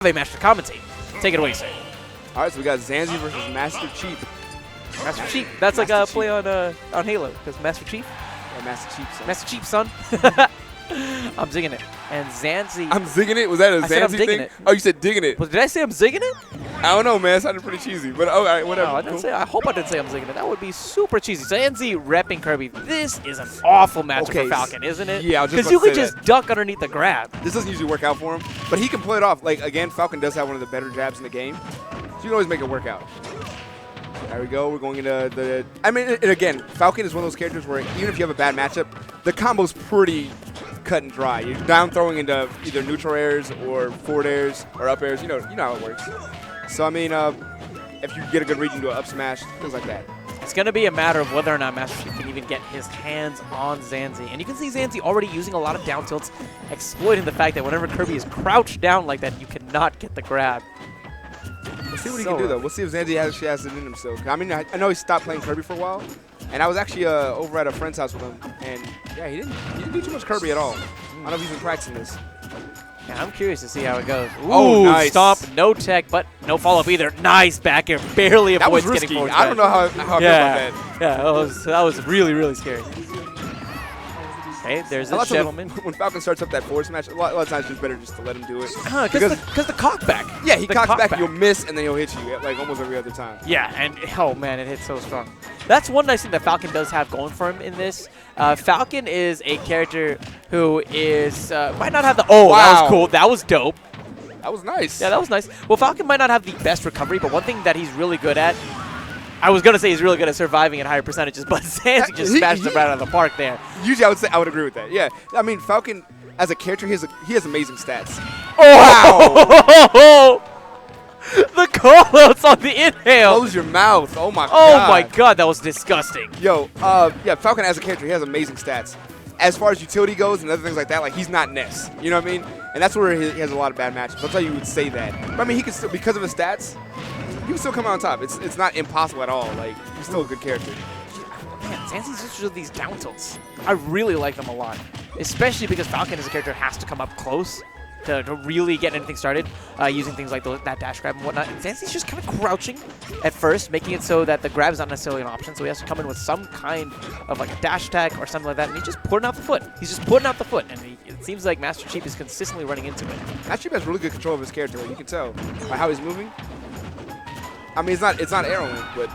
Master commentate. Take it away, sir. All right, so we got Xanzy versus Mastrcheap. Mastrcheap. That's like a play on Halo, because Mastrcheap. Yeah, Mastrcheap, son. I'm zigging it. And Xanzy. I'm zigging it? Was that a Xanzy thing? It. Oh, you said digging it. Well, did I say I'm zigging it? I don't know, man. It sounded pretty cheesy. But all right, whatever. No, I didn't say. I hope I didn't say I'm zigging it. That would be super cheesy. Xanzy repping Kirby. This is an awful matchup for Falcon, isn't it? Yeah, I was just because you could just duck underneath the grab. This doesn't usually work out for him, but he can play it off. Like, again, Falcon does have one of the better jabs in the game. So you can always make it work out. There we go. We're going into the... I mean, and again, Falcon is one of those characters where even if you have a bad matchup, the combo's pretty cut and dry. You're down throwing into either neutral airs or forward airs or up airs. You know how it works. So, I mean, if you get a good read, you can do an up smash, things like that. It's going to be a matter of whether or not Mastrcheap can even get his hands on Xanzy. And you can see Xanzy already using a lot of down tilts, exploiting the fact that whenever Kirby is crouched down like that, you cannot get the grab. Let's see what he can do, though. We'll see if Xanzy actually has it in himself. I mean, I know he stopped playing Kirby for a while, and I was actually over at a friend's house with him, and yeah, he didn't do too much Kirby at all. I don't know if he's been practicing this. Yeah, I'm curious to see how it goes. Ooh, oh, nice. Stomp, no tech, but no follow-up either. Nice back air, barely avoids getting forward. I don't know how I feel about that. Yeah, that was really, really scary. Okay, there's this gentleman. When Falcon starts up that forward smash, a lot of times it's better just to let him do it. Because the cock back. Yeah, he cocks back, you'll miss, and then he'll hit you like almost every other time. Yeah, and oh man, it hits so strong. That's one nice thing that Falcon does have going for him in this. Falcon is a character who is might not have the wow. That was cool. That was dope. That was nice. Yeah, that was nice. Well, Falcon might not have the best recovery, but one thing that he's really good at. I was going to say he's really good at surviving at higher percentages, but Xanzy just smashed him right out of the park there. Usually I would agree with that. Yeah. I mean, Falcon, as a character, he has amazing stats. Oh! Wow! The call-outs on the inhale. Close your mouth. Oh, my God. Oh, my God. That was disgusting. Yo, yeah, Falcon as a character, he has amazing stats. As far as utility goes and other things like that, like, he's not Ness. You know what I mean? And that's where he has a lot of bad matchups. That's why you would say that. But, I mean, he can still, because of his stats, he can still come out on top. It's not impossible at all. Like, he's still a good character. Man, Xanzy's just with these down tilts. I really like them a lot. Especially because Falcon as a character has to come up close to really get anything started, using things like that dash grab and whatnot. And Xanzy's just kind of crouching at first, making it so that the grab is not necessarily an option. So he has to come in with some kind of like a dash attack or something like that. And he's just putting out the foot. He's just putting out the foot. And it seems like Mastrcheap is consistently running into it. Mastrcheap has really good control of his character. You can tell by how he's moving. I mean, it's not Arrowing, but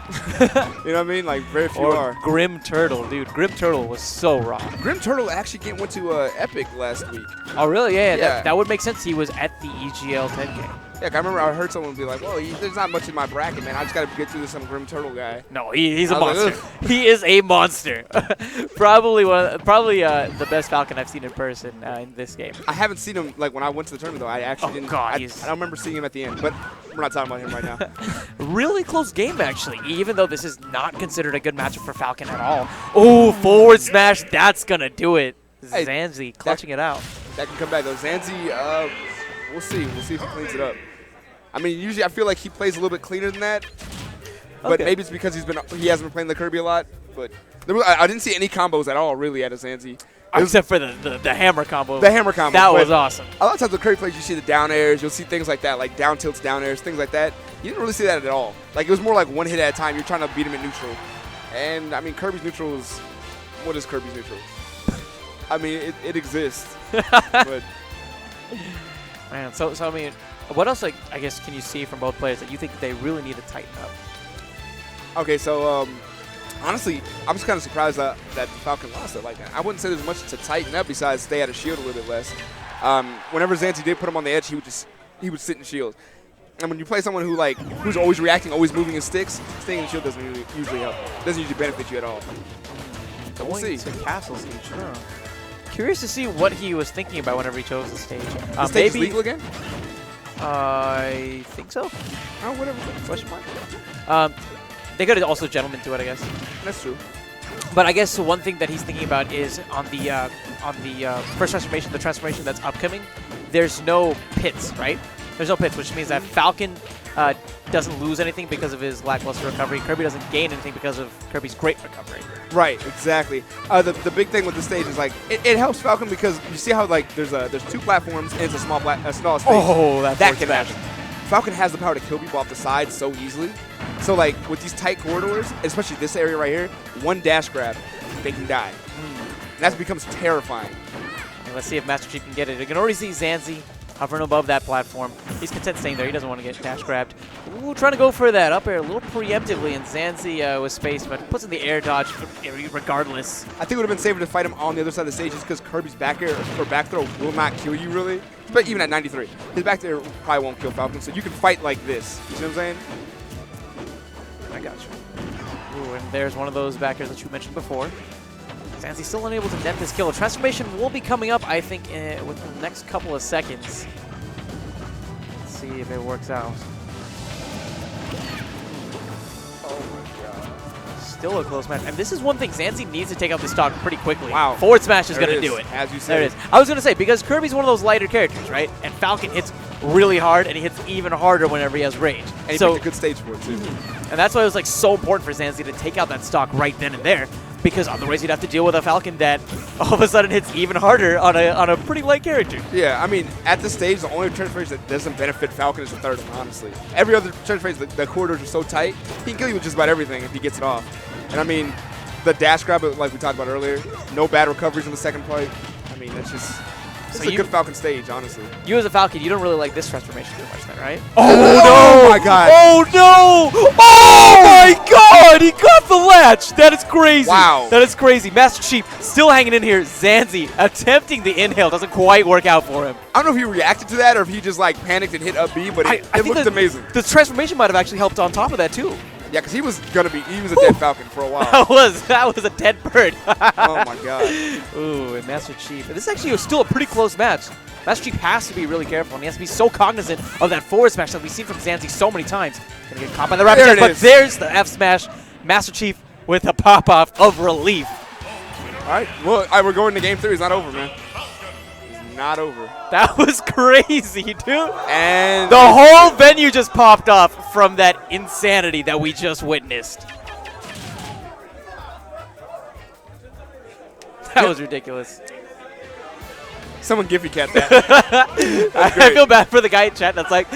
you know what I mean? Like, very few are. Grim Turtle, dude. Grim Turtle was so raw. Grim Turtle actually went to Epic last week. Oh, really? Yeah. That would make sense. He was at the EGL 10K. Yeah, I remember I heard someone be like, well, there's not much in my bracket, man. I just got to get through this some Grim Turtle guy. No, he's a monster. Like, he is a monster. Probably the best Falcon I've seen in person in this game. I haven't seen him, like, when I went to the tournament, though. I actually didn't. God, I don't remember seeing him at the end, but we're not talking about him right now. Really close game, actually, even though this is not considered a good matchup for Falcon at all. Oh, forward smash. That's going to do it. Hey, Xanzy clutching it out. That can come back, though. Xanzy, we'll see. We'll see if he cleans it up. I mean, usually I feel like he plays a little bit cleaner than that. But maybe it's because he hasn't been playing the Kirby a lot. But I didn't see any combos at all, really, out of Xanzy. Except for the hammer combo. The hammer combo. That was awesome. A lot of times with Kirby plays, you see the down airs. You'll see things like that, like down tilts, down airs, things like that. You didn't really see that at all. Like, it was more like one hit at a time. You're trying to beat him in neutral. And, I mean, Kirby's neutral is... What is Kirby's neutral? I mean, it exists. But man, so I mean... What else, like, I guess, can you see from both players that you think they really need to tighten up? Okay, so, honestly, I'm just kind of surprised that Falcon lost it like that. I wouldn't say there's much to tighten up besides stay out of shield a little bit less. Whenever Xanzy did put him on the edge, he would sit in shield. And when you play someone who's always reacting, always moving his sticks, staying in shield doesn't usually help. Doesn't usually benefit you at all. So we'll see. To castles each room. Curious to see what he was thinking about whenever he chose the stage. The stage is legal again? I think so. Oh, whatever. Question mark. They could have also gentlemen to it, I guess. That's true. But I guess one thing that he's thinking about is on the first transformation, the transformation that's upcoming. There's no pits, right? There's no pits, which means that Falcon doesn't lose anything because of his lackluster recovery. Kirby doesn't gain anything because of Kirby's great recovery. Right, exactly. The big thing with this stage is like it helps Falcon because you see how like there's 2 platforms and it's a small stage. Oh, that can happen. Falcon has the power to kill people off the side so easily. So like with these tight corridors, especially this area right here, one dash grab, they can die. And that becomes terrifying. And let's see if Mastrcheap can get it. You can already see Xanzy hovering above that platform. He's content staying there. He doesn't want to get dash grabbed. Ooh, trying to go for that up air a little preemptively, and Xanzy was spaced, but puts in the air dodge regardless. I think it would have been safer to fight him on the other side of the stage just because Kirby's back air or back throw will not kill you really. But even at 93, his back air probably won't kill Falcon, so you can fight like this. You see what I'm saying? I got you. Ooh, and there's one of those back airs that you mentioned before. Xanzy still unable to net this kill. Transformation will be coming up, I think, within the next couple of seconds. Let's see if it works out. Oh my god. Still a close match. And this is one thing. Xanzy needs to take out this stock pretty quickly. Wow. Forward smash is going to do it. As you said. There it is. I was going to say, because Kirby's one of those lighter characters, right? And Falcon hits really hard, and he hits even harder whenever he has range. And he picked a good stage for it, too. And that's why it was like so important for Xanzy to take out that stock right then and there, because otherwise you'd have to deal with a Falcon that all of a sudden hits even harder on a pretty light character. Yeah, I mean, at this stage, the only transformation that doesn't benefit Falcon is the third one, honestly. Every other transformation, the corridors are so tight, he can kill you with just about everything if he gets it off. And I mean, the dash grab, like we talked about earlier, no bad recoveries in the second part. I mean, that's just... It's a good Falcon stage, honestly. You as a Falcon, you don't really like this transformation too much then, right? Oh my god. Oh no! Oh my god! He got the latch! That is crazy. Wow. That is crazy. Mastrcheap still hanging in here. Xanzy attempting the inhale. Doesn't quite work out for him. I don't know if he reacted to that or if he just like panicked and hit up B, but it looked amazing. The transformation might have actually helped on top of that too. Yeah, because he was a dead Falcon for a while. That was a dead bird. Oh my god. Ooh, and Mastrcheap. This actually was still a pretty close match. Mastrcheap has to be really careful, and he has to be so cognizant of that forward smash that we've seen from Xanzy so many times. Gonna get caught by the rapid dash, but there's the F smash. Mastrcheap with a pop off of relief. All right, well, we're going to game 3. It's not over, man. It's not over. That was crazy, dude. And the whole venue just popped off from that insanity that we just witnessed. That was ridiculous. Someone Giphy cat that. I feel bad for the guy in chat that's like,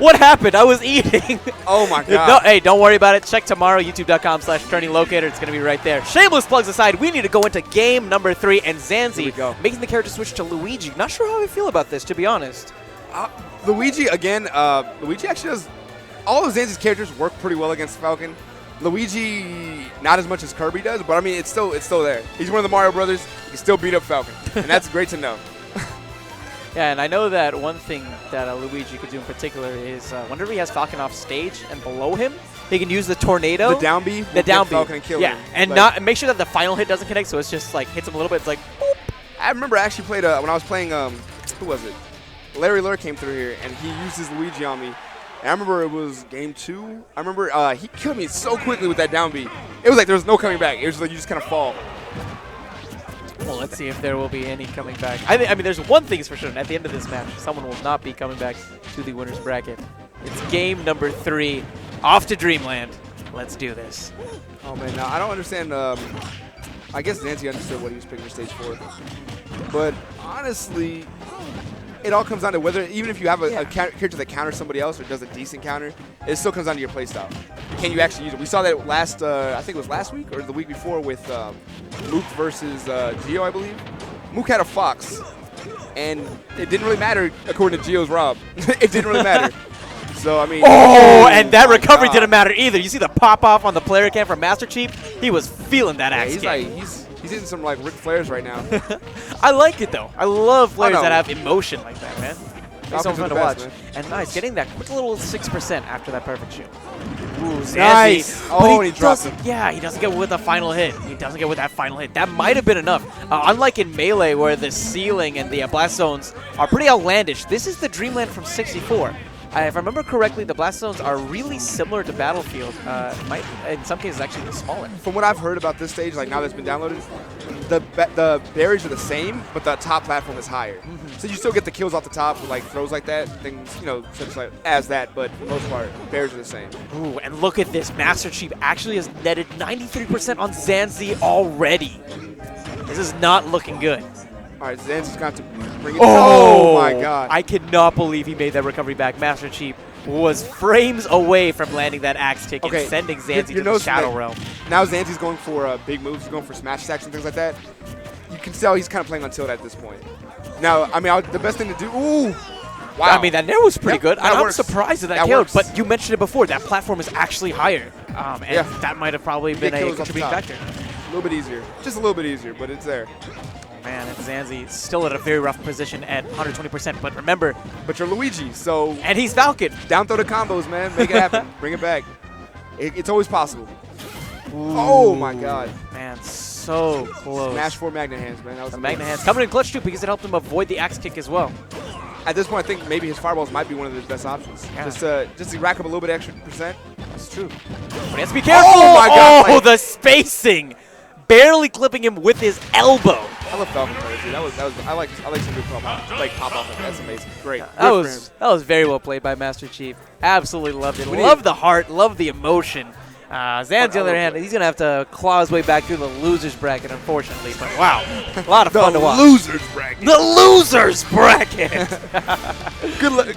what happened? I was eating. Oh my god. No, hey, don't worry about it. Check tomorrow, youtube.com/turninglocator. It's going to be right there. Shameless plugs aside, we need to go into game number 3, and Xanzy making the character switch to Luigi. Not sure how I feel about this, to be honest. Luigi, again, Luigi actually does, all of Xanzy's characters work pretty well against Falcon. Luigi, not as much as Kirby does, but I mean, it's still there. He's one of the Mario brothers. He can still beat up Falcon, and that's great to know. Yeah, and I know that one thing that Luigi could do in particular is whenever he has Falcon off stage and below him, he can use the tornado. The down B? The down B. Falcon and kill him. And not make sure that the final hit doesn't connect, so it's just like hits him a little bit. It's like, boop. I remember I actually played, when I was playing, who was it? Larry Lure came through here, and he used his Luigi on me. And I remember it was game 2. I remember he killed me so quickly with that down B. It was like there was no coming back. It was like you just kind of fall. Well, let's see if there will be any coming back. I mean, there's one thing is for sure. At the end of this match, someone will not be coming back to the winner's bracket. It's game number 3. Off to Dreamland. Let's do this. Oh, man. Now, I don't understand. I guess Xanzy understood what he was picking the stage for. But honestly, it all comes down to whether, even if you have a character that counters somebody else or does a decent counter, it still comes down to your playstyle. Can you actually use it? We saw that last, I think it was last week or the week before with Mook versus Geo, I believe. Mook had a Fox, and it didn't really matter according to Geo's Rob. It didn't really matter. So, I mean. Oh, and that recovery didn't matter either. You see the pop off on the player cam from Mastrcheap? He was feeling that axe kick. He's hitting some like Ric Flairs right now. I like it though. I love players that have emotion like that, man. It's so fun to watch. Man. And nice, getting that quick little 6% after that perfect shoot. Ooh, Xanzy. Nice. Oh, he dropped him. Yeah, he doesn't get with a final hit. He doesn't get with that final hit. That might have been enough. Unlike in Melee, where the ceiling and the blast zones are pretty outlandish, this is the Dreamland from 64. If I remember correctly, the blast zones are really similar to Battlefield. In some cases, actually smaller. From what I've heard about this stage, like now that it's been downloaded, the barriers are the same, but the top platform is higher. So you still get the kills off the top with like throws like that, things, you know, such like as that, but for the most part, barriers are the same. Ooh, and look at this. Mastrcheap actually has netted 93% on Xanzy already. This is not looking good. All right, Xanzy's got to bring it. Oh my God! I cannot believe he made that recovery back. Mastrcheap was frames away from landing that axe kick and sending Xanzy to the Shadow Realm. Now Xanzy's going for big moves. He's going for smash attacks and things like that. You can tell he's kind of playing on tilt at this point. Now, I mean, the best thing to do. Ooh, wow! I mean, that nair was pretty good. I'm works. surprised that killed. But you mentioned it before. That platform is actually higher, and that might have probably been a contributing factor. A little bit easier, just a little bit easier, but it's there. Man, and Xanzy still at a very rough position at 120%. But remember, but you're Luigi, so and he's Falcon. Down throw the combos, man. Make it happen. Bring it back. It's always possible. Ooh. Oh my God, man, so close. Smash4 magnet hands, man. That was the magnet hands coming in clutch too because it helped him avoid the axe kick as well. At this point, I think maybe his fireballs might be one of his best options. Yeah. Just to rack up a little bit extra percent. That's true. But he has to be careful. Oh my God! Oh, the spacing. Barely clipping him with his elbow. I love Falcon players, dude. I like some good pop off like that. That's amazing. Great. That was very well played by Mastrcheap. Absolutely loved it. Love the heart, love the emotion. Xanzy, on the other hand, he's gonna have to claw his way back through the losers bracket, unfortunately. But wow, a lot of fun to watch. The losers bracket. The losers bracket. Good luck.